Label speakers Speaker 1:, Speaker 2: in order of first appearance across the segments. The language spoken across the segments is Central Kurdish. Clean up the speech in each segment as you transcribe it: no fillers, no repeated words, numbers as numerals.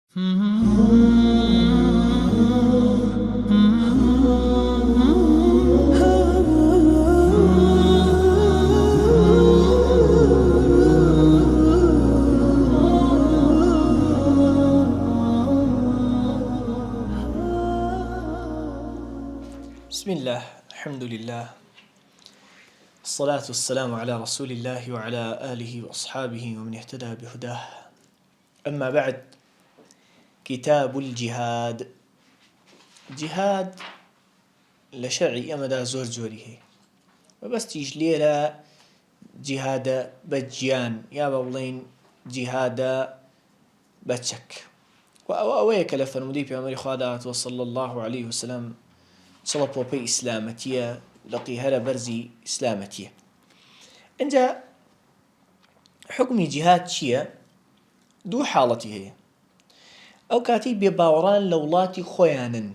Speaker 1: بسم الله، الحمد لله، الصلاة والسلام على رسول الله وعلى آله وأصحابه ومن اهتدى بهداه. أما بعد، كتاب الجهاد. جهاد لشرعي أمدا زور جوريه وبس تيجليرا جهاد بجيان يا بولين جهاد بچك وأويك لفرمودي في أمر خادات وصلى الله عليه وسلم صلب وبي إسلامتية لقي هلا برزي إسلامتية. إنجا حكم جهاد شيء دو حالتي هي أو كاتي بباوران لولاتي خويانن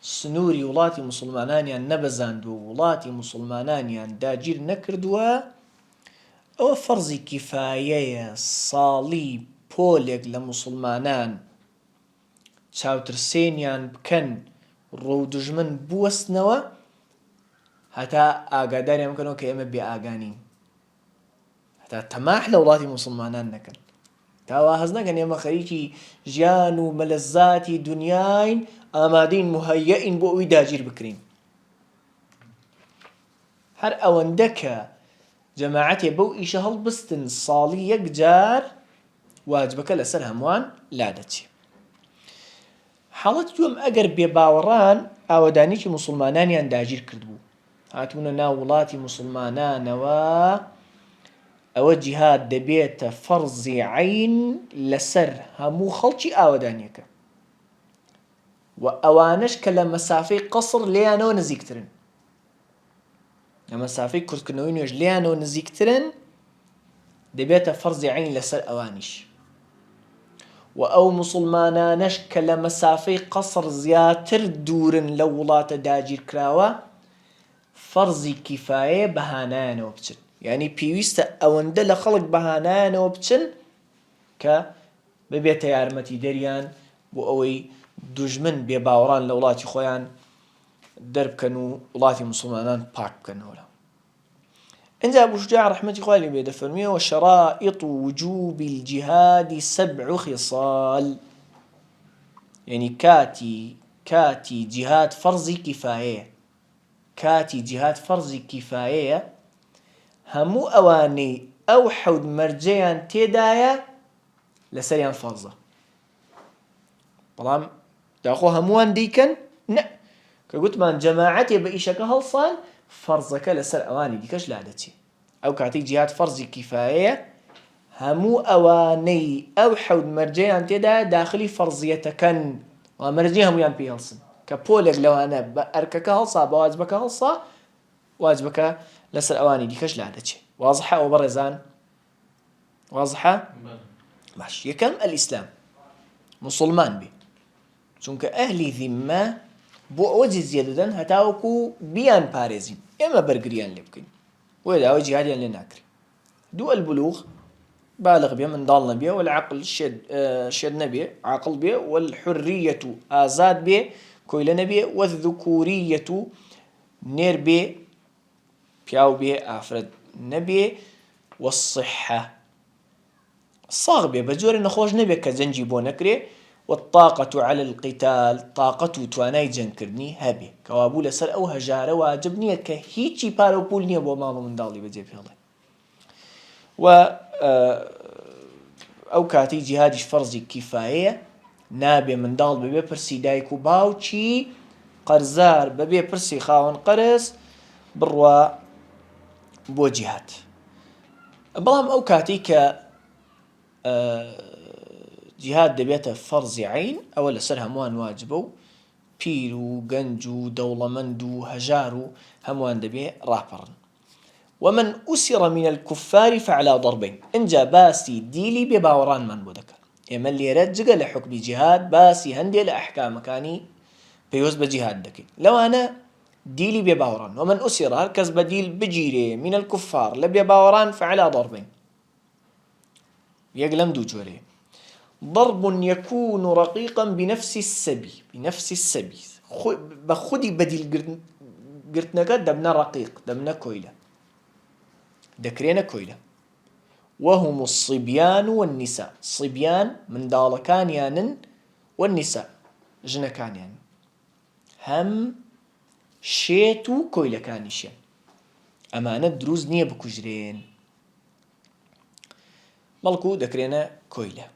Speaker 1: سنوري ولاتي مسلمانانيان نبزاندو ولاتي مسلمانانيان داجير نكردوا أو فرضي كفاية صالي بوليك لمسلمانان چاوترسينيان بكن رو دجمن بوسنوا هتا آقاداري ممكنو كيما بي آقانين هتا تماح لولاتي مسلمانان نكن تاواهز نكن يما خريجي جيانو ملزاتي دنياين آمادين مهيئين بوئي داجير بكرين هر اوندك جماعتي بوئي شهل بستن صالي يكجار واجبك لسر هموان لادتي حالت يوم اگر بباوران اودانيكي مسلمانانيان داجير كردبو هاتونا ناولاتي مسلمانان او جهاد دبيت فرض عين لسر همو خلشي اودانيك وأوانش كلا مسافي قصر ليانو نزيكترن مسافي كركنوين يوج ليانو نزيكترن دبيت فرض عين لسر أوانش وأو مسلمانانش كلا مسافي قصر زياتر دورن لولات داجير كراوا فرض كفاية بهانانو بچن يعني بيويست أوند لخلق بهانانو بچن ك ببيت يارمتي دريان بو أوي دجمن بباوران لولاتي خويان درب كانوا ولاتي مسلمانان باك كانوا له. عند أبو شجاع رحمة الله بيد فرميه وشرائط وجوب الجهاد 7 خصال يعني كاتي جهاد فرض كفاية كاتي جهاد فرض كفاية همو أواني أو حود مرجيان تيدايا لسريان فرضه بلام داخو هموان ديكن نا كقلت من جماعتي بإيشك هالصان فرضك لسر أواني ديكش لعدتي أو كاتي جهاد فرض كفاية همو أواني أو حود مرجيان تدا داخلي فرضيتكن ومرجي هميان بيهلصن كبولك لو أنا بأركك هالصا بواجبك هالصا واجبك لسر أواني ديكش لعدتي واضحة أو برزان واضحة ماشي يكم الإسلام مسلمان بي چونکە ئەهلی ذیممە بۆ ئەوە جزیە دەدەن هەتاوەکو بیان پارێزین ئێمە بەرگریان لێ بکەین بۆیە داوای جیهادیان لێ ناکرێ. دوو البلوغ بالغ بێ منداڵ نەبێ والعقل شێد نەبێ عاقڵ بێ والحرية ئازاد بێ کۆیلە نەبێ والذكورية نێر بێ پیاو بێ ئافرەت نەبێ والصحة ساغ بێ بە جۆرە نەخۆش نەبێ کە جەنجی بۆ نەکرێ والطاقة على القتال طاقة تواناي جنكرني هبي كوابو لسر أو هجارة واجبني كهيتشي بارو بولني أبو مالو من دالي بجيب الله و أو كاتي جهادش فرضي كفاية نابي من دال ببي برسي دايكو باوشي قرزار ببي برسي خاون قرس بروا بو جهاد بلام أو كاتي ك جهاد دبيته فرض عين أول سر هموان واجبو بيرو جنجو دولمندو هجارو هموان دبيه رابرن. ومن أسر من الكفار فعلى ضربين إنجا باسي ديلي بباوران من بودك إما اللي رجق لحكم جهاد باسي هندي لأحكام مكاني بيوز بجهاد دكي لو أنا ديلي بباوران ومن أسر هركز بديل بجيري من الكفار لبيباوران فعلى ضربين يقلم دو جوري ضرب يكون رقيقا بنفس السبي بخدي بديل قرتنك دبنا رقيق دبنا كويلة دكرينا كويلة وهم الصبيان والنساء صبيان من دالكان يانن والنساء جنكان يعني هم شيتو كويلة كانشيان أمانة دروز نية بكجرين ملكو دكرينا كويلة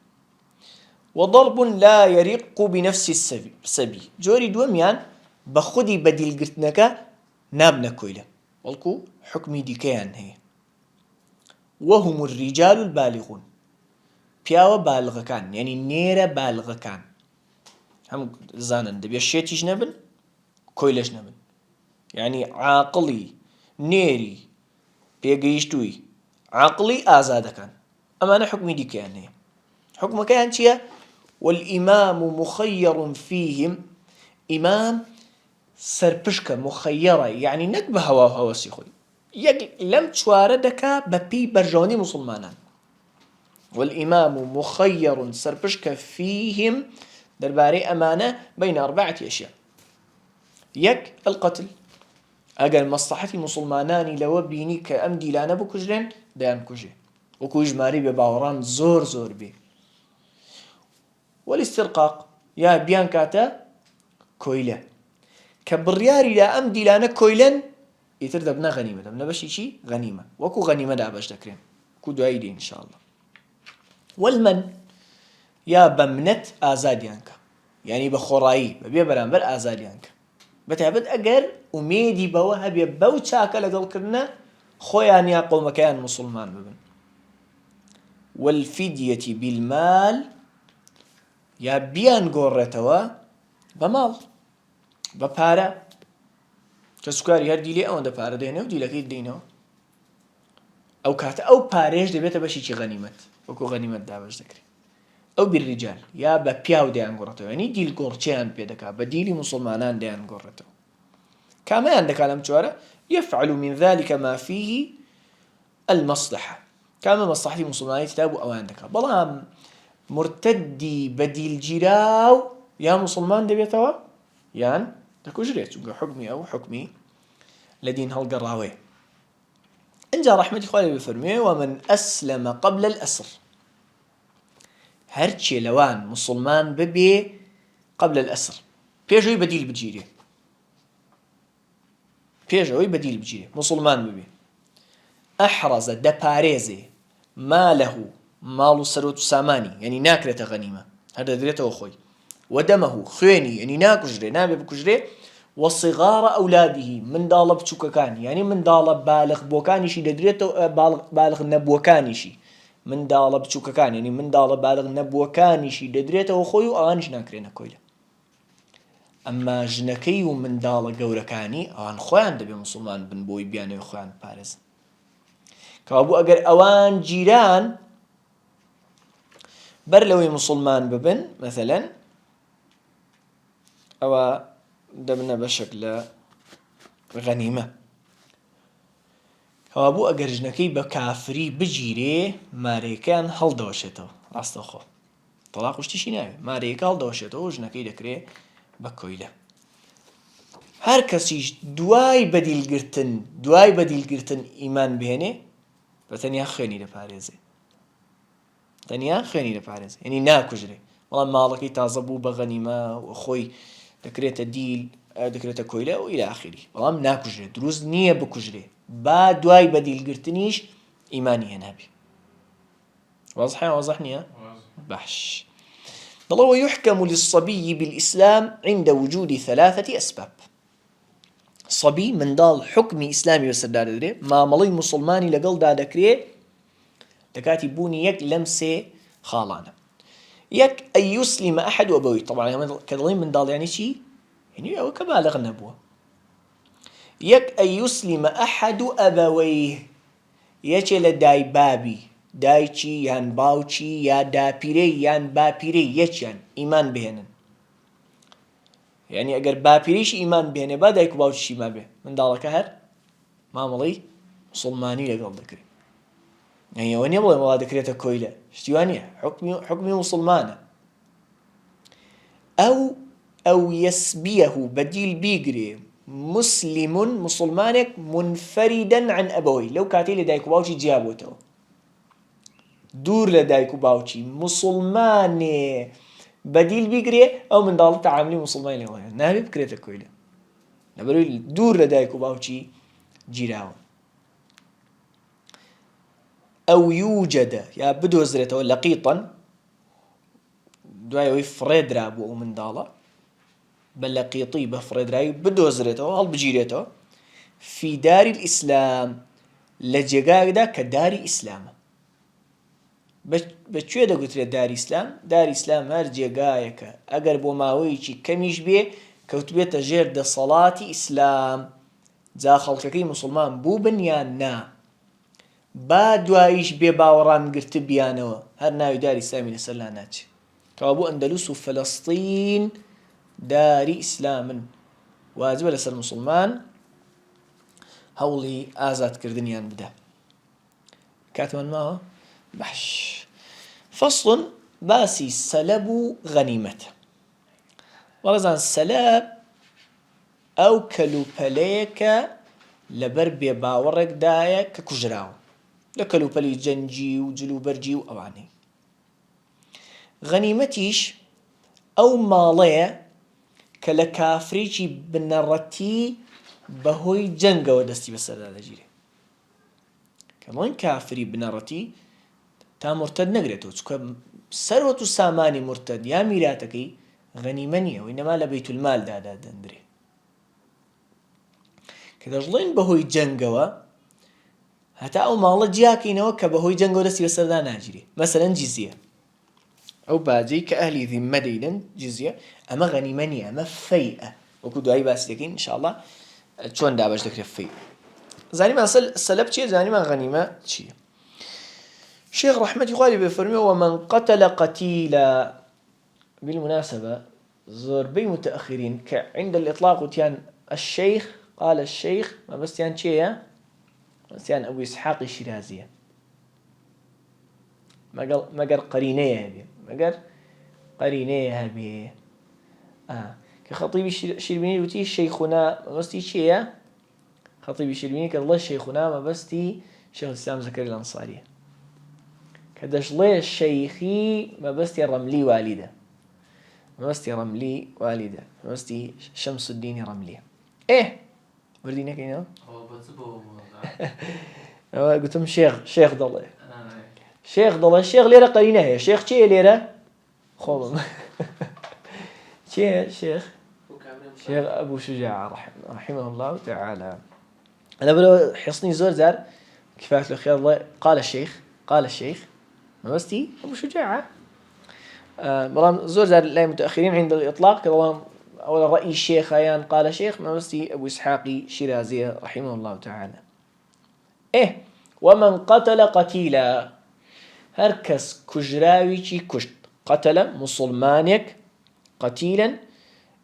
Speaker 1: وضرب لا يرق بنفس السبي جوري دوميان بخدي بديل قرتنك نابنا كويلة ملكو حكمي ديكيان هي وهم الرجال البالغون بياوة بالغة كان يعني نيرة بالغة كان هم زانن دبي الشيتيش نبن كويلش نبن يعني عاقلي نيري بيقيشتوي عقلي آزاد كان أما أنا حكمي دي كان هي حكم كان شيء والإمام مخير فيهم إمام سربشكة مخيرة يعني نكبه هوا سيخوي لم تشواردك ببي برجوني مسلمانا والإمام مخير سربشكة فيهم درباري أمانة بين 4 أشياء القتل أجل مصلحة مسلماناني لو بيني كأمدي لا نبو كجرين ديان كجي وكوج ماري بباوران زور بي والاسترقاق يا بيان كاتا كويلة كبرياري لا أمدي لا نكويلن يتر دبنا غنيمة دبنا بشي شي غنيمة وكو غنيمة دا باش دكرين كو دعيدي إن شاء الله والمن يا بمنت آزاديانك يعني بخورائي ببيا برانبر آزاديانك بتعبد أجر وميدي بوها بيبو تشاكا لقل كرنا خويان يا قوم كان مسلمان ببن والفدية بالمال يا بيان قرتوا بمال ببارا كسكاري هر ديلي او ده بارا دينه و ديلكي دينه او كات او باريش دبيته بشي چي غنيمت وكو غنيمت دابش ذكري او بالرجال يا ببياو ديان قرتوا يعني ديل قرچيان بيدكا بديلي مسلمانان ديان قرتوا كما عندك علم شوارع يفعل من ذلك ما فيه المصلحة كما مصلحة مسلماني تتابو او عندك بلام مرتدي بديل جراو يا مسلمان دبيتوا يان دكو جريت حكمي او حكمي لدين هالقراوي انجا رحمة اخواني بفرمي ومن اسلم قبل الاسر هرچي لوان مسلمان ببي قبل الاسر بيجوي بديل بجيري مسلمان ببي احرز دباريزي ماله مال سروت ساماني يعني ناكرة غنيمة هذا دريته أخوي ودمه خويني يعني ناكجري نابي بكجري وصغار أولاده من دالب شوككان يعني من دالب بالغ بوكانيشي دريته بالغ نبوكانيشي من دالب شوككان يعني من دالب بالغ نبوكانيشي دريته أخوي وآنش ناكرينا كويلة أما جنكي من دالب جوركاني آن خوان دبي مسلمان بن بوي بياني خوان بارز كابو أجر أوان جيران برلوي مسلمان ببن مثلا أو دبنا بشكل غنيمة كابو أجر جنكي بكافري بجيري ماريكان هل دوشته راست أخو طلاق وشتشي ناوي ماريكا هل دوشته وجنكي دكري بكويلة هر كسيش دواي بديل قرتن إيمان بهنه بتنيا خيني لباريزي تنيا خيني لباريزي يعني ناكجري والله مالكي تازبو بغنيمة وأخوي دكريت ديل دكريت كويلة وإلى آخره والله ناكجري دروز نية بكجري با دواي بديل قرتنيش إيماني هنابي واضحني بحش الله ويحكم للصبي بالإسلام عند وجود 3 أسباب صبي من دال حكمي إسلامي وسردار دري ما ملي مسلماني لقل دا دكري دكاتي بوني يك لمسة خالانا يك أن يسلم أحد أبويه طبعا كذلين من دال يعني شي يعني هو كبالغ النبوة يك أن يسلم أحد أبويه يجل داي بابي دايچي يان باوچي يا داپيري يان باپيري يچيان إيمان بهنن يعني اگر باپيريش إيمان بهنه با دايكو باوچي ما به من دالك هر ما ملي مسلماني لقل دكري يعني وين يبغى والله ذكريته كويلة شتوانية حكمي مسلمانة أو يسبيه بديل بيجري مسلمانك منفردا عن أبوي لو كاتي لدايكو باوشي جابوته دور لدايكو باوشي مسلماني بديل بيجري أو من ضالة تعاملي مسلمان له نابي بكريته كويلة نبرو دور لدايكو باوشي جيراو أو يوجد يا بدو زرته لقيطا دواي فريد رابو من ضالة بلقيطي بفريد راي بدو زرته هل بجيرته في دار الإسلام لجيغادا كدار إسلام بچوێ دەگوترێت داری ئیسلام هەر جێگایەکە ئەگەر بۆ ماوەیەکی کەمیش بێ کەوتبێتە ژێر دەسەڵاتی ئیسلام جا خەڵکەکەی موسڵمان بوو بن یان نا با دواییش بێ باوەڕان گرتە بیانەوە هەر ناوی داری ئیسلامی لەسەر لا ناچێت کەوا بۆ ئەندەلوس و فەلەستین داری ئیسلامن واجبە لەسەر موسڵمان هەوڵی ئازادکردنیان بدە کاتمان ماوە باش فصل باسي سلب غنيمة ورزان سلب أو كلوبليك لبربي باورك دايا ككجراو لكلوبلي جنجي وجلو برجي وأواني غنيمتيش أو مالية كلكافريشي بنرتي بهوي جنگا ودستي بسر جيري كمان كافري بنرتي تا مرتد نەگرێتەوە چکە سەروەت و سامانی مرتد یا میراتەکەی غەنیمە نییە و ئینەما لە بەیت المالدادا دەندرێ کە دەژڵێن بەهۆی جەنگەوە هەتا ئەو ماڵە جیاکەینەوە کە بەهۆی جەنگەوە دەستی بەسەردا ناگیرێ مەسەلەن جیزیە ئەو باجەی کە ئەهلی ذیممە دەیدەن جیزیە ئەمە غەنیمە نییە ئەمە فەیئە وەکو دوایی باسی دەکەین ئینشاءڵڵا چۆن دابەش دەکرێت فەیء زانیمان سەلەب چییە زانیمان غەنیمە چییە شيخ رحمة الله بفرمي ومن قتل قتيلا بالمناسبة زور بي متأخرين عند الإطلاق وتيان الشيخ قال الشيخ ما بس تيان شيء بس تيان أبو إسحاق الشيرازية ما قال قرينية هذه ما قال قرينية هذه كخطيب الشربيني وتي شيخنا ما بس تي شيء خطيب الشربيني كالله شيخنا ما بس تي شيخ الإسلام زكريا الأنصاري كدشلي الشيخي ما بستي رملي والدة ما بستي رملي والدة ما بستي شمس الدين رملي وردينا كينا قلتم شيخ ضلي شيخ ليرة قرينة هي شيخ شي ليرة خوضم شيخ أبو شجاع رحمه الله تعالى أنا بلو حصني زور زار كفاية الخير الله قال الشيخ ما بستي أبو شجاعة مرام زور زار لا متأخرين عند الإطلاق كلام أول رأي الشيخ أيان قال شيخ ما بستي أبو إسحاقي شيرازي رحمه الله تعالى ومن قتل قتيلا هركس كجراويشي كشت قتل مسلمانك قتيلا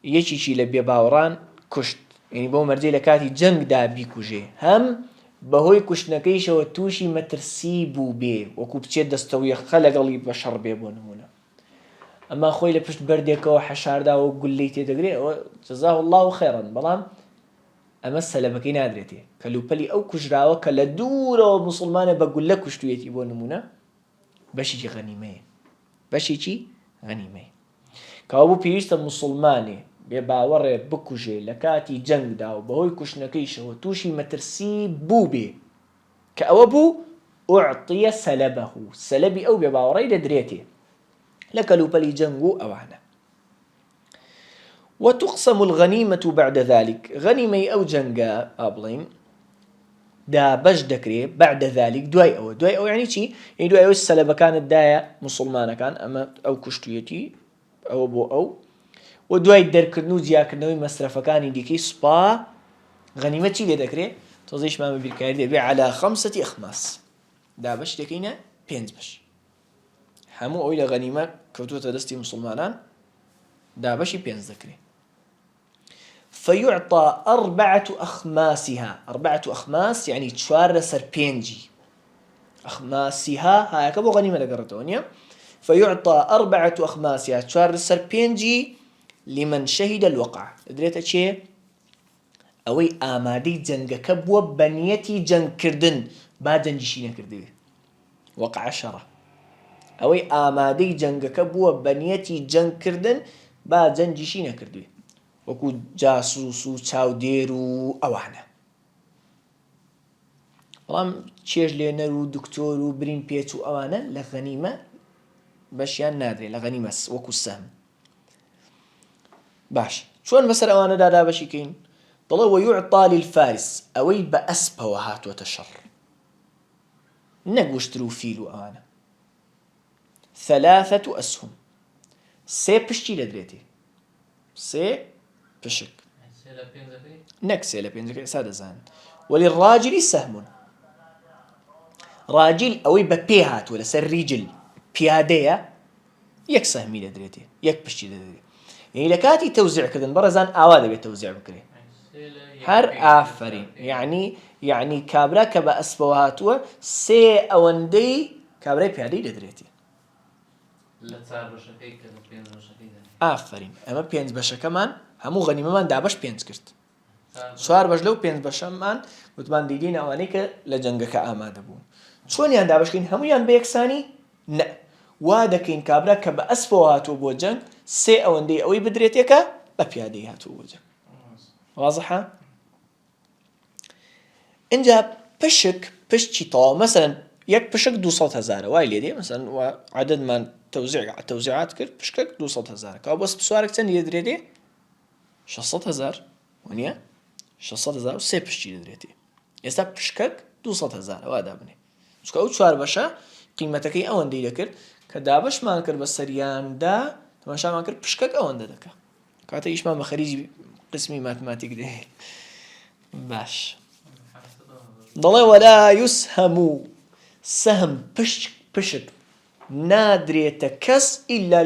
Speaker 1: يشيشي لبي باوران كشت يعني بو مرجي لكاتي جنگ دا بيكوجي هم بەهۆی کوشتنەکەیشەوە تووشی مەترسی بوو بێ وەکو بچێت دەستەویە خەلەگەڵی بەشەڕ بێ بۆ نمونە ئەما خۆی لە پشت بەردێکەوە حەشارداوە گولەی تێدەگرێت ئەوە جەزاه الله خێرن بەڵام ئەمە سەلەبەکەی نادرێتێ کەلوپەلی ئەو کوژراوە کە لە دوورەوە موسڵمانە بە گولە کوشتوێتی بۆ نمونە بەشێکی غەنیمەیە کەوا بوو پێویستە موسڵمانێ بێ باوەڕێ بکوژێ لە کاتی جەنگدا و بەهۆی کوشتنەکەیشەوە تووشی مەترسی بوو بێ کە ئەوە بوو ئوعطیە سەلەبەهو سەلەبی ئەو بێ باوەڕەی دەدرێتێ لە کەلوپەلی جەنگ و ئەوانە وتقسم الغنيمة بعد ذلك غنيمة أو جنگا أبلين دا باش دكري بعد ذلك دواي أو يعني شي يعني دواي أو السلبة كانت دايا مسلمانة كان أما أو كشتيتي أو بو أو ودواي دركنو زياكنوي مصرفة كان ديكي سبا غنيمة شي دكري توزيش ما بالكاري بيع على 5 أخماس دا باش دكينا بينز باش همو أويل غنيمة كوتوتا دستي مسلمانان دا باشي بينز دكري فيعطى 4 أخماسها 4 أخماس يعني 4 سر بينجي أخماسها هاي كبو غنيمة لقرتونيا فيعطى 4 أخماسها شوار لسر بينجي لمن شهد الوقع دريت شيء أوي آمادي جنگ كبوة بنيتي جنگ كردن با جنجشينا كردوي وقع 10 أوي آمادي جنگ كبوة بنيتي جنگ كردن با جنجشينا كردوي وكو جاسوسو چاوديرو أوانا والله چێژ لێنەر و دکتۆر و برین پێچ و ئەوانە لە غەنیمە بەشیان نادرێت لە غەنیمە وەکو سەهم باش چۆن بەسەر ئەوانەدا دابەشیکەین دەڵێ وەیوعطا للفارس ئەوەی بە ئەسپەوە هاتووەتە شەڕ نەک وشتر و فیل و ئەوانە 3 أسهم 3 پشتی لەدرێتی 3 پشک نەک 3 لە 5 سادەزان وللراجل سهم راجل ئەوەی بە پێ هاتووە لەسەر ریجل پیادەیە 1 سەهمی لەدرێتی 1 پشتی لەدرێت یعنی لە کاتی تەوزیعکردن بەڕێزان ئاوا دەبێت تەوزیع بکرێت هەر ئافرین یعنی کابرا کە بە ئەسپەوە هاتووە 3 ئەوەندەی کابرای پیادەی دەدرێتی ئافرین ئەمە 5 بەشەکەمان هەموو غەنیمەمان دابەش 5 کرد 4 بەش لەو 5 بەشەمان وتمان دیدین ئەوانەی کە لە جەنگەکە ئامادە بوون چۆنیان دابەشکەین هەموویان بە یەکسانی نە وا دەکەین کابرا کە بە ئەسپەوە هاتووە بۆ جەنگ 3 ئەوەندەی ئەوەی بدرێتێکە بە پیادەی هاتووە بۆ جەنگ واضحە اینجا پشتی تەواو مەسەلەن 1 پشک 200,000 وای لێ دێ مەسەلەن عەدەدمان تەوزیعات کرد پشکێک 200,000 کەوا بۆ سوارێک چەندی دەدرێتێ 600,000 وانە 600,000 و 3 پشتی دەدرێتی ئێستا پشکێک 200,000 وا دابنێ چونکە ئەو 4 بەشە قیمەتەکەی ئەوەندەی دەکرد کە دابەشمان کرد بە سەریاندا تەماشامان کرد پشکێک ئەوەندە دەکا کاتە ئیشمان بە خەریجی قسمی ماتماتیک دێ باش دەڵێ وەلا یوسهەم سەهم پشک نادرێتە کەس ئیلا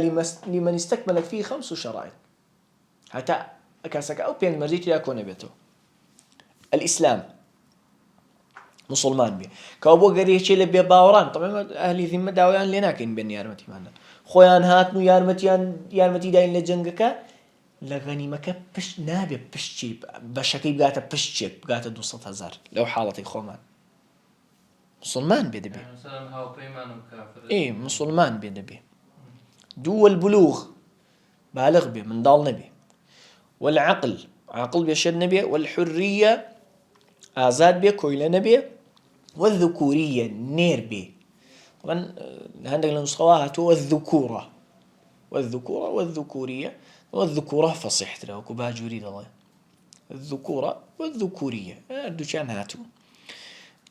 Speaker 1: لمن استەکمەلە فیه 5 شەرائط هەتا کەسەکە ئەو 5 مەرجەی تیا کۆ نەبێتەوە الئیسلام مسلمان بێ کەوا بۆ گەرێکی لە بێ باوەڕان طبعا ئەهلی ذیممە داوایان لێ ناکەین بێن یارمەتیمانە خۆیان هاتن و یارمەتی داین لە جەنگەکە لە غەنیمەکە پشت نابێ پشتی بەشەکەی بگاتە پشتێک بگاتە 200,000 لەو حاڵەتی خۆمان مسلمان بێ دەبێ مسلمان بێ دەبێ دوو البلوغ بالغ بێ منداڵ نەبێ والعقل عقل بێ شەد نەبێ والحرية ئازاد بێ کۆیلە نەبێ والذكورية نێر بێ طبعا هەندێک لە نوسخەوە هاتووە والذكورة والذكورية والذكورة فصيحترا وكو باجوري دڵێ الذكورة والذكورية دووچیان هاتوو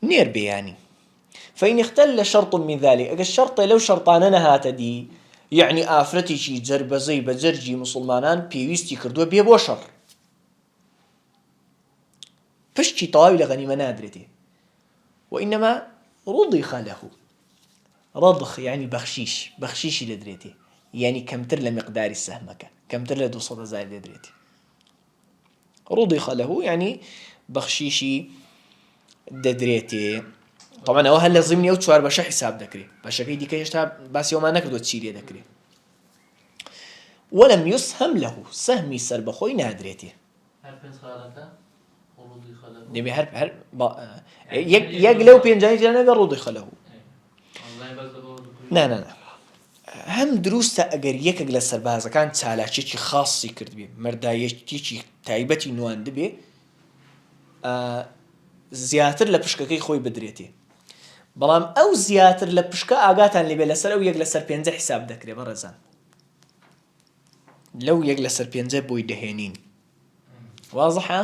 Speaker 1: نێر بێ يعني فإن اختل شرط من ذلك أجل الشرط لو شرطانا نهات دي يعني آفرتي شي جربزي بجرجي مسلمانان بيويستي كردوا بيه بوشر فشتي طاوي لغنيمة نادرتي وإنما رضخ له رضخ يعني بخشيش لدريتي يعني كمتر لمقدار السهمك كمتر ل 200,000 لدريتي رضخ له يعني بخشيشي ددريتي طبعا ئەوە هەر لە ضمنی ئەو 4 بەشە حساب دەکرێت بەشەکەی دیکە هێشتا باسیەوەمان نەکردووە چی لێ دەکرێت وەلەم یوسهم له سەهمی سەر بەخۆی نادرێتێ دەبێ هەر یەک لەو 5 تیا نەبێ ڕضخ له نه هەم دروستە ئەگەر یەکێک لە سەربازەکان چالاکیێکی خاصی کرد بێ مەردایەتێکی تایبەتی نواند بێ زیاتر لە پشکەکەی خۆی بدرێتێ بەڵام ئەو زیاتر لە پشکە ئاگاتان لێبێ لەسەر ئەو 1 لەسەر 5 حساب دەکرێت بەڕێزان لەو 1 لەسەر 5 بۆی دەهێنین واضحە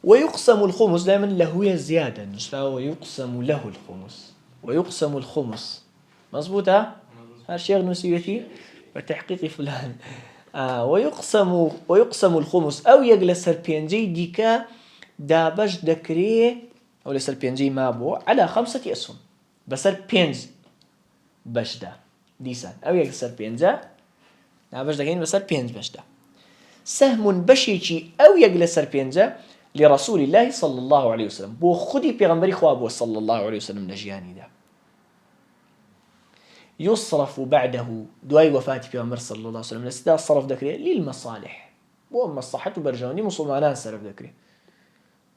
Speaker 1: ويقسم الخمس دائما له زيادة نشراوه ويقسم له الخمس مظبوطة هالشيء نسيتي وتحقيق فلان ويقسم الخمس أو يجلس البينجي ديكا دابش دكري أو لسر بينجي ما بو على 5 أسهم بسر بينج بشدا ديسان أو يجلس البينجا دابش دكين بسر بينج بشدا سهم بشيشي أو يجلس البينجا لرسول الله صلى الله عليه وسلم بو خودي پیغمبري خواب صلى الله عليه وسلم لجياني ده يصرف بعده دواي وفاة پیغمبر صلى الله عليه وسلم لسدا صرف دكري للمصالح بو مصلحة برجواني مسلمانان صرف دكري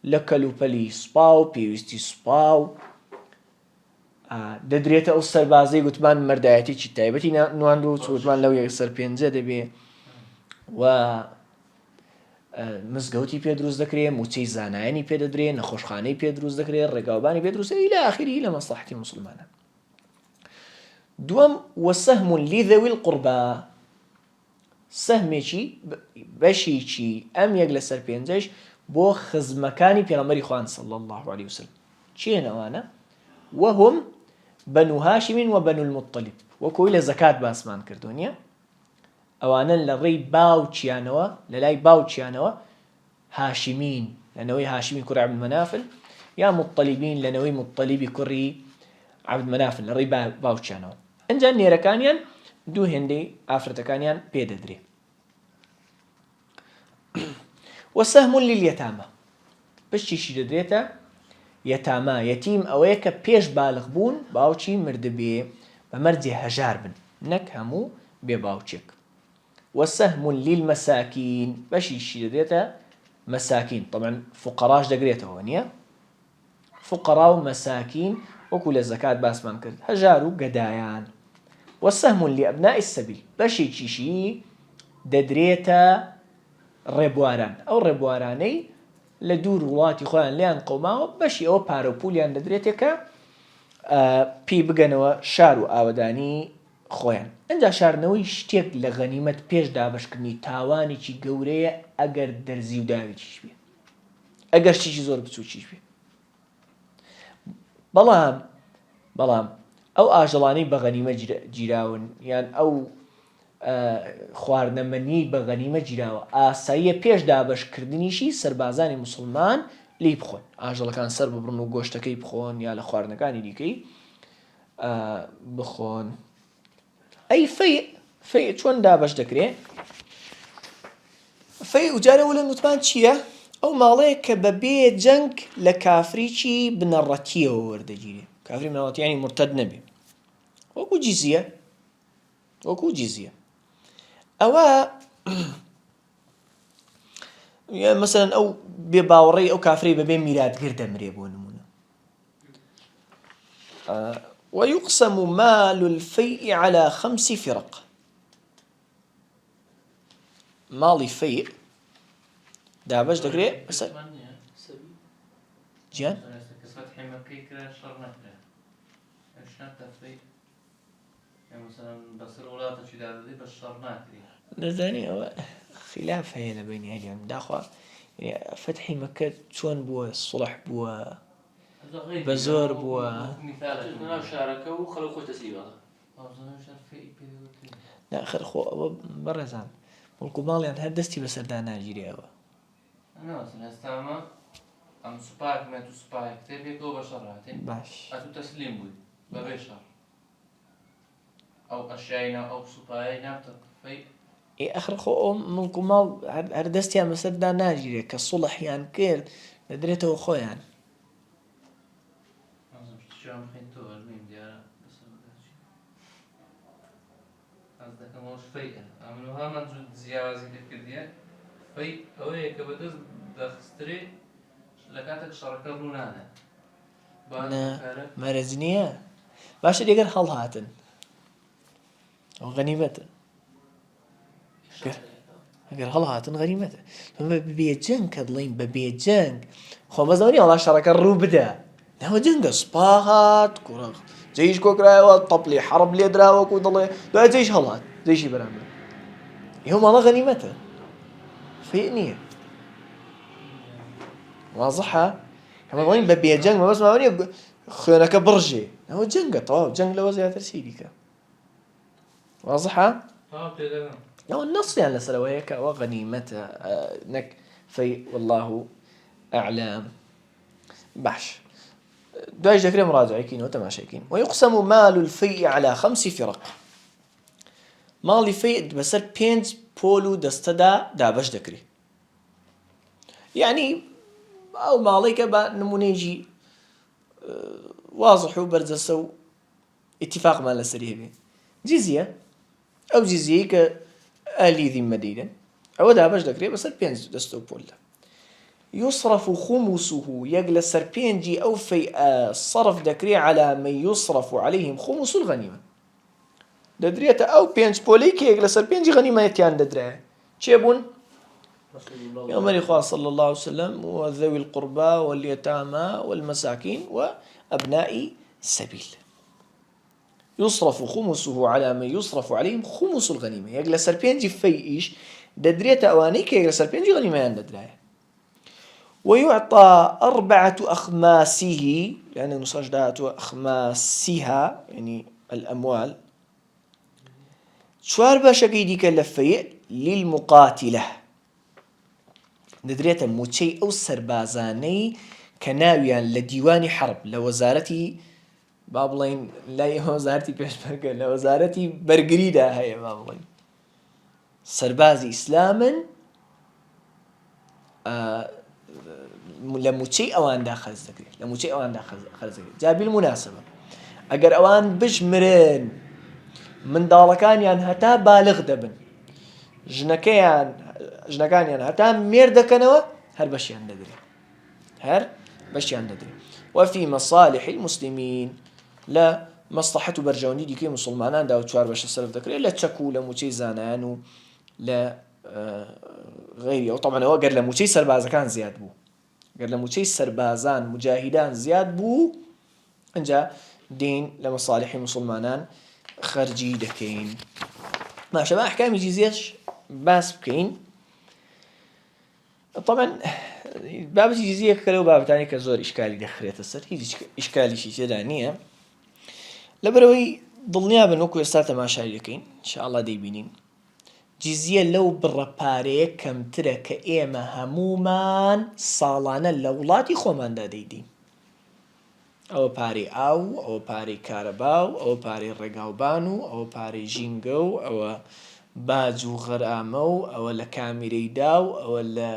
Speaker 1: لكلو بلي سباو بيوستي سباو دەدرێتە ئەو سەربازەی گوتمان مەردایەتێکی تایبەتی نواندوو گوتمان لەو یەکسەر پێنجە دەبێ و مزگەوتی پێ دروست دەکرێت موچەی زانایانی پێ دەدرێت نەخۆشخانەی پێ دروست دەکرێت ڕێگاوبانی پێ دروست إلى آخره لە مەسلحەتی موسڵمانان. دووەم وەسەهم لذوي القوربا سەهمێکی بەشێکی ئەم یەک لەسەر پێنجەش بۆ خزمەکانی پێغەمبەری خوان صلی الله عليه وسلم چێن ئەوانە وهم بنو هاشم وبنو المطلب وەکوی لە زەکات باسمان کردوونیە ئەوانە لە ڕێی باوچیانەوە لەلای باوچیانەوە هاشمین لەنەوەی هاشمی کوڕی عەبدمەنافل یا مطلبین لەنەوەی مطلبی کوڕی عەبدمەنافل لە ڕێی باوچیانەوە. ئەنجا نێرەکانیان دوو هێندەی ئافرەتەکانیان پێدەدرێ. وسهم لليتامى بەشتیشی دەدرێتە یەتاما یەتیم ئەوەیە کە پێش بالغ بوون باوچی مردبێ بە مەرجێ هەژار بن نەک هەموو بێ باوچێک. وسهم للمساكين بەشیشی دەدرێتە مەساکین طبعا فقراش دەگرێتەوە نییە فقرا و مەساکین وەکو لە زەکات باسمان کرد هەژار و گەدایان. وسهم لأبناء السبيل بەشێکیشی دەدرێتە ڕێبواران ئەو ڕێبوارانەی لە دوور وڵاتی خۆیان لیان قەوماوە بەشی ئەوە پارە و پولیان دەدرێتێت کە پێی بگەنەوە شار و ئاوەدانی خۆیان. ئەنجا شاردنەوەی شتێک لە غەنیمەت پێش دابەشکردنی تاوانێکی گەورەیە ئەگەر دەرزی و داوێکیش بێ ئەگەر شتێکی زۆر بچووکیش بێ. بەڵام ئەو ئاژەڵانەی بە غەنیمە گیراون یان ئەو خواردنەمەنی بە غەنیمە گیراوە ئاساییە پێش دابەشکردنیشی سەربازانی موسڵمان لی بخۆن ئاژەڵەکان سەر ببڕن و گۆشتەکەی بخۆن یا لە خواردنەکانی دیکەی بخۆن. ئەی فەی چۆن دابەش دەکرێت؟ فەی وجارە وە لە نوتمان چییە؟ ئەو ماڵەیە کە بەبێ جەنگ لە کافریی بنەڕەتیەوە وەردەگیرێ کافری بنەڕەتیانی مرتەد نەبێ وەکو جیزیە ئەوە مەسەلەن ئەو بێ باوەڕێی ئەو کافری بەبێ میراتگر دەمرێ بۆ نمونە. ويقسم مال الفيء على 5 فرق ماڵی فەیء دابەش دەکرێت بەسەر گیان نەزانی ئەوە خلاف هەیە لە بینی هەلیان داخوا فتحی مەکە چۆن بووە سڵح بووە بە زۆر بووە
Speaker 2: شارەکە و خەڵک خۆی تەسلیمە
Speaker 1: ناخر خۆ ئەوە بەڕێزان وەڵکو ماڵیان هەر دەستی بەسەردا ناگیرێەوە
Speaker 2: ئێستامە ئەم سوپارمێت و سوپای کتێبێکەوە بە شەڕاتێن
Speaker 1: باش
Speaker 2: ئەتو تەسلیم بووی بەبێ شەڕ ئەو ئەشیاینا ئەو سوپایە نابتە فەی
Speaker 1: ئەخر خۆ ئەو مڵک و ماڵ هەر دەستیان بەسەردا ناگیرێت کە سوڵحیان کرد دەدرێتەوە خۆیان
Speaker 2: هەمان زیاوازی لێکردیە فەی ئەوەیە کە بەدەست دەخسترێ لە کاتێک شەڕەکە ڕوونانە
Speaker 1: مەرج نییە باشە دێگەر هەڵهاتن ئەو غەنیمەتە ئەگەر هەڵهاتن غەنیمەتە بێجەنگ کە دڵین بە بێجەنگ خۆ بەزەوەنی هەڵا شەڕەکە ڕوو بدە ناوە جەنگە سوپا هات کوڕە جێیش کۆکرایەوە تەپڵی حەڕب لێ دراوەکو دڵێ دوای جێیش هەڵات جێیشی بەرامبەر ئێوە ماڵە غەنیمەتە فەیء نییە واضحە کەمە دڵین بە بێجەنگ مەبەست ماوە خوێنەکە بڕژێ ناوە جەنگە تەواو جەنگ لەوە زیاتر سیریکە واضحە ئەوە نەسیان لەسەرەوە هەیە کە ئەوە غەنیمەتە نەک فەیء والله ئەعلام. باش دوایش دەکرێت مراجعەکەینەوە تەماشاکەین. ويقسم مال الفيء على 5 فرق ماڵی فەیء بەسەر 5 پۆل و دەستەدا دابەش دەکرێت یعنی أو ماڵێکە بە نمونەیەکی واضح و بەرجەستە و اتفاقمان لەسەری هەبێ جیزیە ئەو جیزیەی کە ئەهلی ذیممە دەیدەن ئەوە دابەش دەکرێت بەسەر 5 دەستە و پۆلدا يصرف خمسه يجل سربينجي أو في صرف دكري على من يصرف عليهم خمس الغنيمة ددريته أو بينج بوليك يجل سربينجي غنيمة يتيان ددريه شيبون يوم الإخوة صلى الله عليه وسلم وذوي القربى واليتامى والمساكين وأبناء السبيل يصرف خمسه على من يصرف عليهم خمس الغنيمة يجل سربينجي في إيش ددريته أوانيك يجل سربينجي غنيمة ينددريه ويعطى 4 أخماسه لأن النصوص دعت أخماسها يعني الأموال شوار باشا كيديك اللفية للمقاتلة ندريتا موتشي أو سربازاني كناويا لديوان حرب لوزارتي بابلين لا وزارتي بيشبرقة لوزارتي برقريدة هاي بابلين سربازي إسلاما لموچەی ئەواندا خەرج دەکرێت لەموچەی ئەواندا خەرج دەکرێت جا بالمناسبە ئەگەر ئەوان بژمرن منداڵەکانیان هەتا بالغ دەبن ژنەکانیان هەتا مێر دەکەنەوە هەر بەشیان دەدرێت وفي مصالح المسلمين لا مصلحة برجوني ديكي مسلمانان دا و 4 بەشە سەرف دەکرێت لە چەک و لە موچەی زانایان و لە غیری ئەو طبعا ئەوە گەر لە موچەی سەربازەکان زیاد بوو گەر لە موچەی سەربازان مجاهیدان زیاد بوو ئەنجا دین لە مەصالحی مسلمانان خەرجی دەکەین ماشە بە ئەحکامی جیزیەش باس بکەین طبعا بابەتی جیزیە کە لەو بابەتانی کە زۆر ئیشکالی دەخرێتە سەر هیچ ئیشکالیشی تێدا نییە لەبەرەوەی دڵنیا بن وەکو ئێستا تەماشای دەکەین ئینشاءالله دەیبینین جیزیە لەو بڕە پارەیە کەمترە کە ئێمە هەمومان ساڵانە لە وڵاتی خۆماندا دەیدین ئەوە پارەی ئاو ئەوە پارەی کارەبا و ئەوە پارەی ڕێگاوبان و ئەوە پارەی ژینگە و ئەوە باج و غەرامە و ئەوە لە کامیرەیدا و ئەوە لە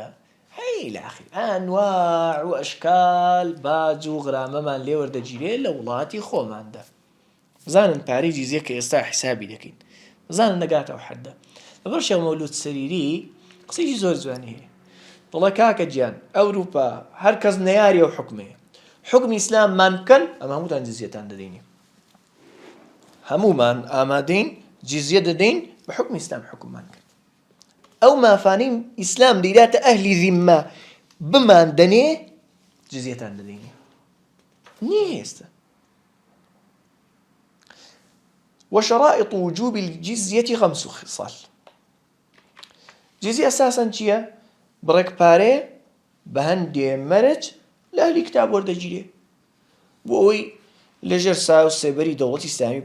Speaker 1: هەی لاخیر ئەنواع و ئەشکال باج و غرامەمان لێ وەردەگیرێ لە وڵاتی خۆماندا زانن پارەی جیزیە کە ئێستا حیسابی دەکەین زانن نەگاتەوە حەدە لەبەر شێخ مەولود سەریری قسەیەکی زۆر جوانی هەیە دڵە کاکە گیان ئەوروپا هەر کەس نەیاری ئەو حکمەیە حکمی ئیسلاممان بکەن ئەمە هەمووتان جیزیەتان دەدەینێ هەموومان ئامادەین جیزیە دەدەین بە حکمی ئیسلام حکممان کرد ئەو مافانەی ئیسلام دەیداتە ئەهلی ذیممە بمان دەنێ جیزیەتان دەدەینێ نییە ئێستا وشرائط وجوب الجزية 5 خصال جزية أساساً چییە؟ بڕێک پارێ بە هەندێ مەرج لە ئەهلی کتاب وەردەگیرێ بۆ ئەوەی لەژێر سا و سێبەری دەوڵەتی ئیسلامی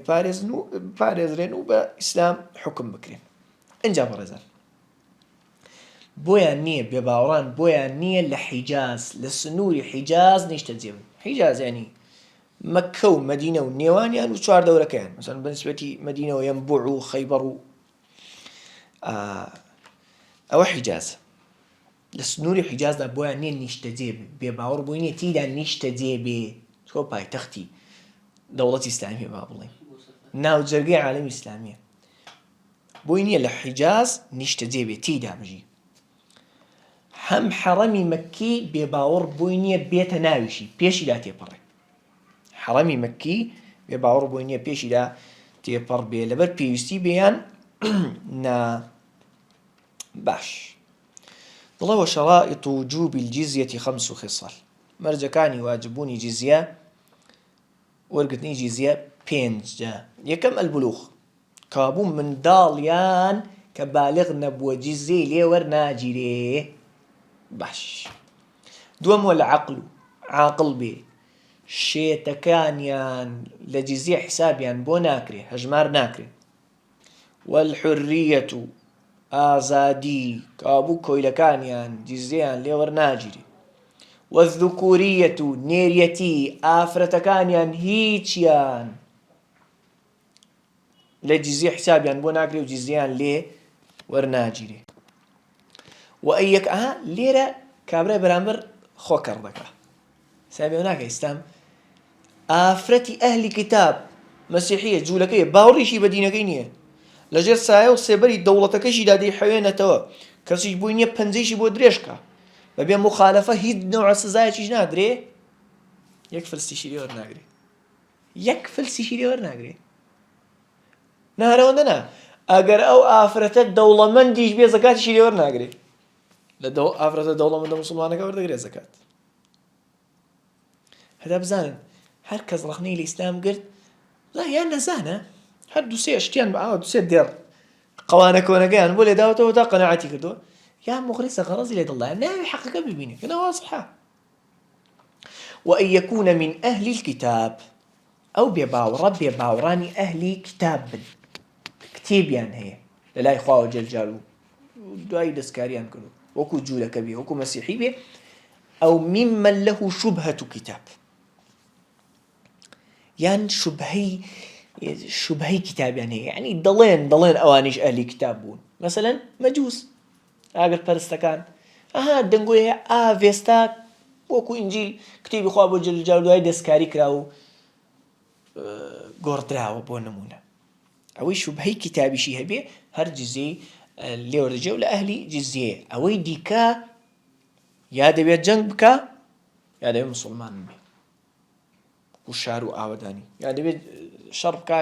Speaker 1: پارێزرێن و بە ئیسلام حکم بکرێن ئەنجا بەڕێزان بۆیان نییە بێباوەڕان بۆیان نییە لە حیجاز لە سنووری حیجاز نیشتە جێبن حیجاز یعنی مەککە و مەدینە و نێوانیان و 4 دەورەکەیان مەسەڵەن بەنسبەتی مەدینە و یەنبوع و خەیبەڕ و ئەوە حیجازە لە سنووری حیجازدا بۆیان نییە نیشتە جێبێ بێباوەڕ بۆی نییە تیدا نیشتە جێبێ تۆ پایتەختی دەوڵەتی ئیسلامیە با بڵێین ناوجەرگەی عالەمی ئیسلامیە بۆی نییە لە حیجاز نیشتە جێبێ تیدا بژی هەم حەڕەمی مەککی بێباوەڕ بۆی نییە بێتە ناویشی پێشیدا تێپەڕێ حەڕەمی مەککی بێباوەڕ بۆی نییە پێشیدا تێپەڕ بێ لەبەر پێویستی بێیان نا باش دڵە وشرائط وجوب الجزية 5 خصال مەرجەکانی واجببوونی جیزیە وەرگرتنی جیزیە 5 یەکەم البلوغ کابوو منداڵیان کە بالغ نەبووە جیزیەی لێ وەرناگیرێ باش دووەم العەقل عاقڵ بێ شێتەکانیان لە جیزیە حسابیان بۆ ناکرێ هەژمار ناکرێ والحریەت ئازادی کابوو کۆیلەکانیان جیزیەیان لێ وەرناگیرێ والذکوریەت نێریەتی ئافرەتەکانیان هیچیان لە جیزیە حسابیان بۆ ناکرێ و جیزیەیان لێ وەرناگیرێ و ئەیەک لێرە کابرای بەرامبەر خۆ کەڕ دەکا سابێ ناکە ئیسلام ئافرەتی ئەهلی کتاب مەسیحیە جوولەکەیە باوەڕیشی بە دینەکەی نییە لەژێر سایە و سێبەری دەوڵەتەکەشی دادەی حەوێنێتەوە کەسیش بووی نییە پەنجەیشی بۆ درێژکە بەبێ مخالەفە هیچ نەوع سزایەکیش نادرێ یەک فلسیشی لێ وەرناگرێ یەک فلسیشی لێ وەرناگرێ نارەوەندە نا ئەگەر ئەو ئافرەتە دەوڵەمەندیش بێ زەکاتیشی لێ وەرناگرێ لە ئافرەتە دەوڵەمەندە موسڵمانەکە وەردەگرێ زەکات هەدا بزانن هەر کەس ڕەخنەی لە ئیسلام گرت یان نەزانە هەر دووسێ شتیان بە ئاوا دووسێ دێڕ قەوانە کۆنەکەیان بۆ لێ داوەتەوە تا قەناعەتی کردووە یان مخلصە غەرەزی لێ دڵدایە ناوی حەقەکە ببینێ کە نەواسحە وأن يكون من أهل الكتاب أو بباوراني أهل كتاب كتيبيان هي لا إخوة جل جلاله دعاء دسكاريان كله وكو جولك به وكو مسيحي به أو ممن له شبهة كتاب يعني شبهي كتاب يعني ضلين أوانيش أهل كتابون مثلا مجوس أقل برستكان دنقوية فيستاك وەکو ئینجیل کتێبی خوا بۆ جەلجەلاله دوای دەستکاری کراوە و گۆڕدراوە بۆ نمونە ئەوەی شوبهەی کتابیشی هەبێ هەر جزیەی لێوەردەجێ و لە ئەهلی جزیەیە ئەوەی دیکە یا دەبێت جەنگ بکە یا دەبێت موسڵمان بێ و شار و ئاوەدانی یا دەبێت شەڕ بکە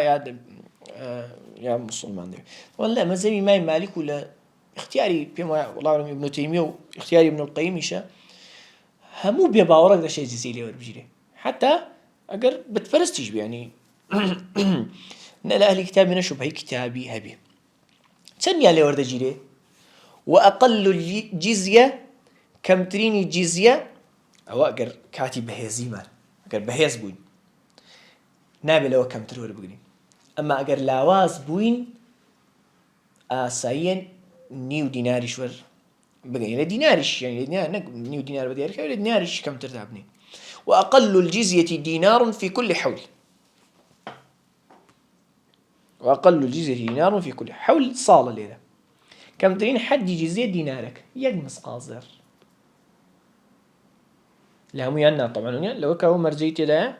Speaker 1: یا موسڵمان دەبێت وەڵا مەذهەبی مای مالیک و لە اختیاری پێم وایە وەڵاوەڵەم ئیبن تەیمیە و اختیاری ابن القەیمیشە هەموو بێ باوەڕێک دەشێت جزیەی لێ وەربگیرێ حتا ئەگەر بتپەرستیش بێ ینی نە لە ئەهلی کتابی نە شوبهەی کتابی هەبێ چەندیان لێ وەردەگیرێ وأقل الجزية کەمترینی جزیە ئەوە ئەگەر کاتی بەهێزیمان ئەگەر بەهێز بووین نابێت لەوە کەمتر وەربگرین ئەمما ئەگەر لاواز بووین ئاساییەن نیو دیناریش وەر بگەین لە دیناریش نیو دینار بە دیارەکە لە دیناریش کەمتر دابنێ وأقل الجزية دينار في كل حول وأقل الجزية دينار في كل حول صالة ليلة كم ترين حد جزية دينارك يجمس قازر لا مو يانا طبعا لو كانوا مرجيتي لا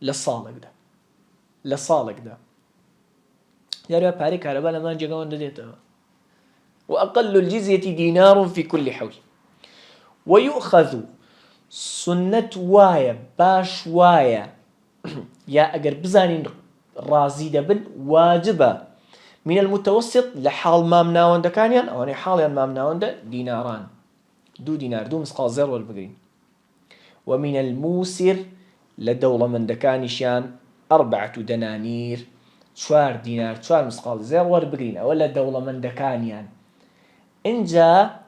Speaker 1: للصالك ده يا رب بارك على بالا ما جاكون ديته وأقل الجزية دينار في كل حول ويؤخذ سنة وايا باش وايا يا أجر بزانين رازي دبن واجبة من المتوسط لحال ما مناوند كانيان أو أنا حاليا ما مناوند ديناران دو مسقال زر والبقرين ومن الموسر لدولة من دكانشان 4 دنانير 4 دينار 4 مسقال زر والبقرين أولا دولة من دكانيان إنجا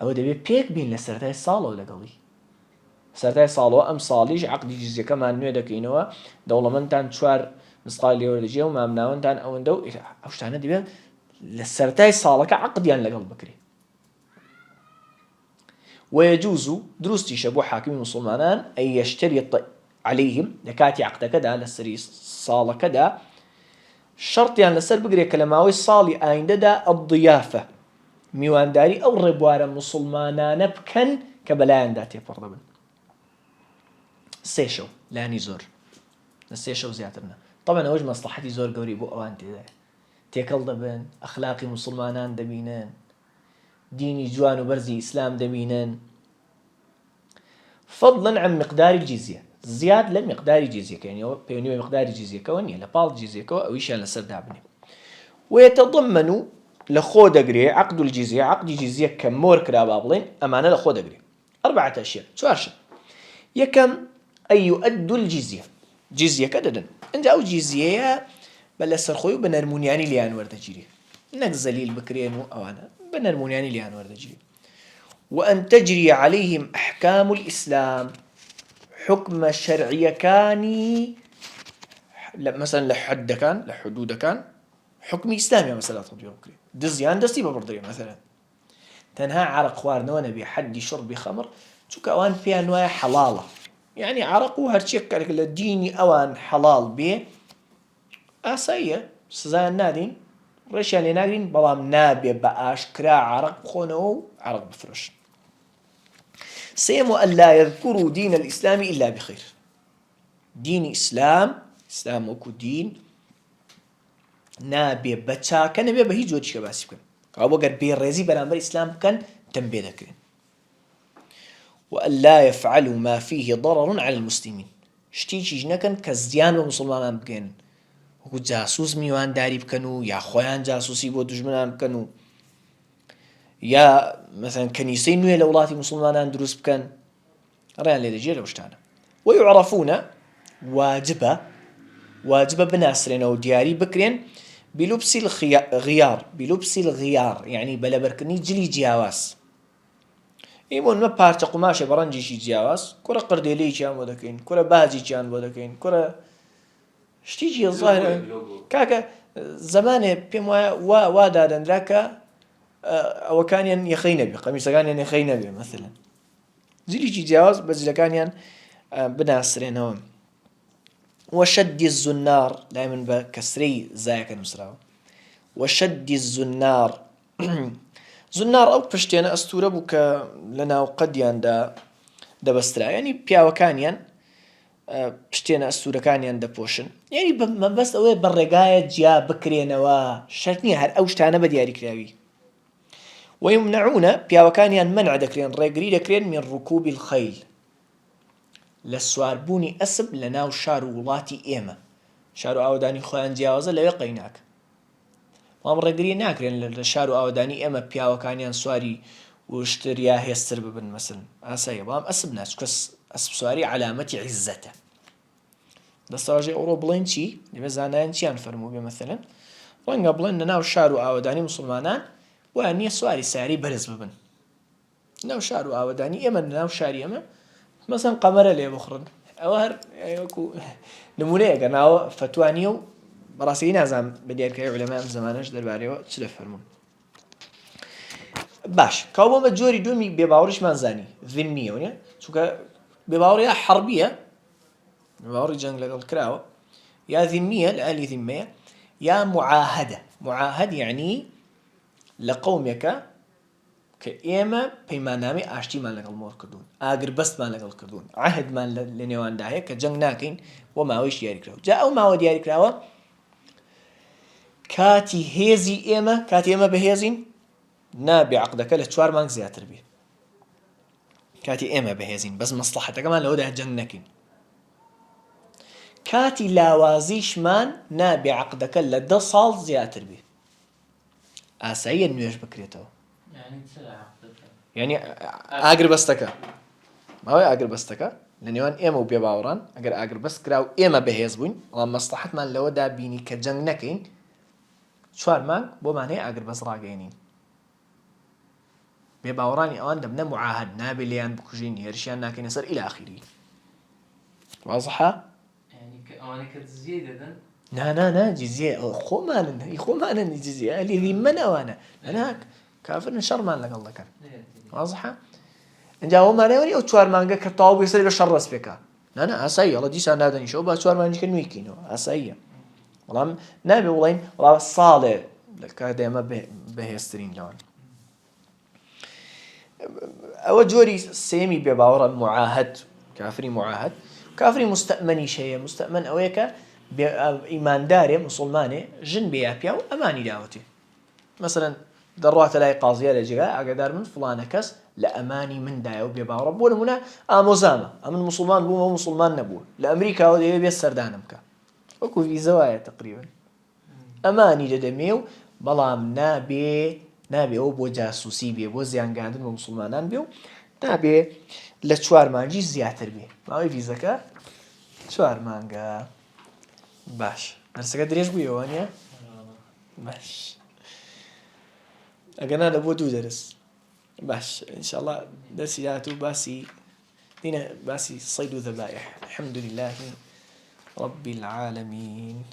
Speaker 1: أو دبي بيك بين لسرتاي صالو لقلي سرتاي صالو أم صاليج عقد جزية كمان نودا كينوا دولة من تان 4 مسقال ليورجيا وما مناون تان أو ندو أوش تانا دبي لسرتاي صالك عقد يعني لقل بكري ويجوز دروستي شبو حاكم المسلمان أن يشتري عليهم لكاتي عقد كذا لسري صالة كذا شرط يعني لسر بقري كلماوي صالي أين دا الضيافة میوانداری ئەو ڕێبوارە موسڵمانانە بکەن کە بەلایەندا تێپەڕ دەبن 3 شەو لانی زۆر لە 3 شەو زیاترنە طبعا ئەوەش مەسلحەتی زۆر گەوری بۆ ئەوان تێدایە تێکەڵ دەبن ئەخلاقی موسڵمانان دەبینن دینی جوان و بەرزی ئیسلام دەبینن فضلا عن مقدار الجزية زیاد لە مقداری جزیەکە یعنی ئەوە پەیوەندی بە مقداری جزیەکەەوە نییە لە پاڵ جزیەکەەوە ئەویشیان لەسەر دابنێ ويتضمن لخو دقري عقد الجزية عقد جزية كم مور كرابابلين أمانة لخو دقري 4 أشياء شوارشة يكم أن يؤدوا الجزية جزية كددن عند أو جزية بل سرخوي بنرمونياني ليان وردجيري نقزليل بكرين أوانا بنرمونياني ليان وردجيري وأن تجري عليهم أحكام الإسلام حكم الشرعية كاني مثلا لحد كان لحدود كان حكم إسلامي مثلا تطبيق بكري دزيان دستي ببردري مثلا تنها عرق خوارنوا نبي حد شرب خمر شو كأوان فيها أنواع حلالة يعني عرقوا هرشيك الديني أوان حلال به أسايا سزان نادين رشان نادين بلام نابي بأش كرا عرق خونو عرق بفرش سيم ألا يذكروا دين الإسلام إلا بخير. دين إسلام وكو دين نابي بچا كان بي بهي جوج كباسي كن أو بقر بيرزي برامبر إسلام كان تنبيه ذكرين. وألا يفعلوا ما فيه ضرر على المسلمين شتيجي جنكن كزيان ومسلمان بكن وكو جاسوس ميوان داري بكنو يا خويان جاسوسي بو دجمنان بكنو يا مثلا كنيسي نوية لولاتي مسلمان دروس بكن ريان ليدجي لوشتانا. ويعرفون واجبة بناسرين أو دياري بكرين بلبس الغيار يعني بلا بركني جلي جياواس إيمون ما بارتا قماشة برنجي شي جياواس كرة قرديلي كان بودكين كرة باجي كان بودكين كرة شتيجي الظاهر كاكا زمان بيم وادا دراكا أو كان يخين بي قميص كان يخين بي مثلا جلي جياواس بس كان بناسرين هون. وشد الزنار دائما بكسري زايك المسراو وشد الزنار زنار أو بشتينا أستورة بك لنا وقديان دا بسترا يعني بياو كانيان بشتينا أستورة كانيان دا بوشن يعني بس أوي بالرقاية جيا بكرينا وشرتني هر أوشتانا بدياري كراوي. ويمنعون بياو كانيان منع دكرين ريقري دكرين من ركوب الخيل للسوار بوني أسب لناو شارو ولاتي إيما شارو آوداني خوان جياوزا لوي قيناك وام رقري ناكرين لشارو آوداني إيما بياو كانيان سواري واشترياه يستر ببن مثلا آسايا وام أسب ناس كس أسب سواري علامة عزته دستواجي أورو بلين چي لبزانان چيان فرمو بي مثلا وانقا بلين ناو شارو آوداني مسلمانان واني سواري ساري برز ببن ناو شارو آوداني إيما ناو شاري إيما مثلا قمر لي بخرن أوهر يكو نمونه كنا فتوانيو براسي نازم بدير كي علماء زمانش درباريو تشلف فرمون باش كاوبا مجوري دومي بباورش منزاني ذمية ونيا شو كا بباور يا حربية بباور جنگ لقل كراوة يا ذمية لألي ذمية يا معاهد يعني لقومك كإيما بيمانامي عشتي مان لقل مور كردون آقر بست مان لقل كردون عهد مان لنيوان داهي كجنگ ناكين وماويش دياري كراو جاء ماو دياري كراو كاتي إيما بهيزين نابي عقدك لتشوار مانك زياتر بيه كاتي إيما بهيزين بس مصلحتك كمان لو ده جنگ ناكين كاتي لاوازيش مان نابي عقدك لده صال زياتر بيه آسايا نويش بكريتو يعني آقر بستكا ما هو آقر بستكا لنيوان إيما وبيا باوران أقر آقر بس كراو إيما بهيز بوين والله مصلحت مان لو دا بيني كجنگ نكين شوار مان بو ماني آقر بس راقينين بيا باوراني أوان دمنا معاهد نابي ليان بكجين يرشيان ناكين يصير إلى آخره واضحة؟
Speaker 2: يعني أواني كتزيادة دن
Speaker 1: نا جزية خو مانا جزية اللي ذي من أوانا أنا كافر نشر مان لك الله كان واضحة؟ إن جاء ما نوري أو شوار مانجا كتاو بيصير له شر رسبك لا أسايا الله دي سنة دني شو بس شوار مانجا كنويكينو أسايا والله نبي والله صالح لكذا ما بهسترين لون أو جوري سيمي بباورا معاهد كافري مستأمني شيء مستأمن أويك بإيمان داري مسلماني جن بيابيا وأماني داوتي مثلا دروات لاي قاضية لجراء أقدر من فلان كس لأماني من دايو بيباورا بولا منا آموزاما أمن مسلمان بو مسلمان نبو لأمريكا ودي بيسر دانمكا وكو في زوايا تقريبا أماني جدميو بلام نابي أو بو جاسوسي بي بو زيان قادن ومسلمانان بيو نابي لشوار مانجي زياتر بي ماوي في زكاة شوار مانجا باش نرسكا دريش بو يوانيا باش أقنا لبو دو درس باش إن شاء الله درسياتو باسي دينا باسي صيد ذبائح الحمد لله رب العالمين